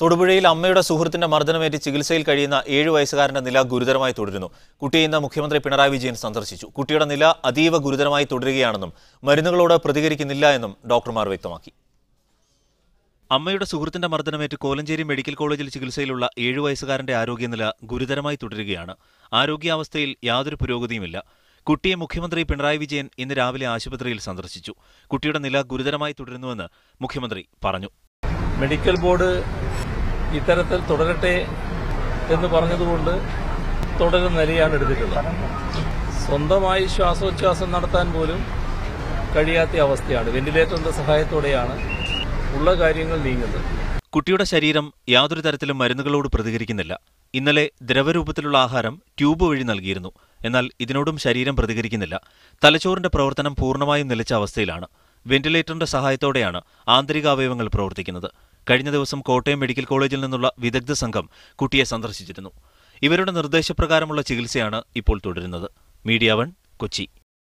തൊടുപുഴയിൽ അമ്മയുടെ സുഹൃത്തിന്റെ മർദ്ദനമേറ്റ് ചികിത്സയിൽ കഴിയുന്ന 7 വയസ്സുകാരന്റെ നില ഗുരുതരമായി തുടരുന്നു. കുട്ടിയെ ഇന്ന് മുഖ്യമന്ത്രി പിണറായി വിജയൻ സന്ദർശിച്ചു. കുട്ടിയുടെ നില അതീവ ഗുരുതരമായി തുടരുകയാണെന്നും മരുന്നുകളോട് പ്രതികരിക്കുന്നില്ല എന്നും ഡോക്ടർമാർ വ്യക്തമാക്കി. അമ്മയുടെ സുഹൃത്തിന്റെ മർദ്ദനമേറ്റ് കോലഞ്ചേരി മെഡിക്കൽ കോളേജിൽ ചികിത്സയിലുള്ള 7 വയസ്സുകാരന്റെ ആരോഗ്യനില ഗുരുതരമായി തുടരുകയാണ്. ആരോഗ്യാവസ്ഥയിൽ യാതൊരു പുരോഗതിയുമില്ല. കുട്ടിയെ മുഖ്യമന്ത്രി പിണറായി വിജയൻ ഇന്ന് രാവിലെ ആശുപത്രിയിൽ സന്ദർശിച്ചു. കുട്ടിയുടെ നില ഗുരുതരമായി തുടരുന്നുവെന്ന് മുഖ്യമന്ത്രി പറഞ്ഞു. മെഡിക്കൽ ബോർഡ് ഇത്തരത്തിൽ തുടരട്ടെ എന്ന് പറഞ്ഞതുകൊണ്ട് തുടരുന്ന നിലയാണ് എടുത്തിട്ടുള്ളത്. സ്വന്തമായി ശ്വാസോച്ഛ്വാസം നടത്താൻ പോലും കഴിയാത്ത അവസ്ഥയാണ്. വെന്റിലേറ്ററിന്റെ സഹായത്തോടെയാണ് ഉള്ള കാര്യങ്ങൾ നീങ്ങുന്നത്. കുട്ടിയുടെ ശരീരം യാതൊരു തരത്തിലും മരുന്നുകളോട് പ്രതികരിക്കുന്നില്ല. ഇന്നലെ ദ്രവരൂപത്തിലുള്ള ആഹാരം ട്യൂബ് വഴി നൽകിയിരുന്നു. എന്നാൽ ഇതിനോടും ശരീരം പ്രതികരിക്കുന്നില്ല. തലച്ചോറിന്റെ പ്രവർത്തനം പൂർണ്ണമായും നിലച്ച അവസ്ഥയിലാണ്. വെന്റിലേറ്ററിന്റെ സഹായത്തോടെയാണ് ആന്തരികാവയവങ്ങൾ പ്രവർത്തിക്കുന്നത്. കഴിഞ്ഞ ദിവസം കോട്ടയം മെഡിക്കൽ കോളേജിൽ നിന്നുള്ള വിദഗ്ധ സംഘം കുട്ടിയെ സന്ദർശിച്ചിരുന്നു. ഇവരുടെ നിർദ്ദേശപ്രകാരമുള്ള ചികിത്സയാണ് ഇപ്പോൾ തുടരുന്നത്. മീഡിയ 1 കൊച്ചി.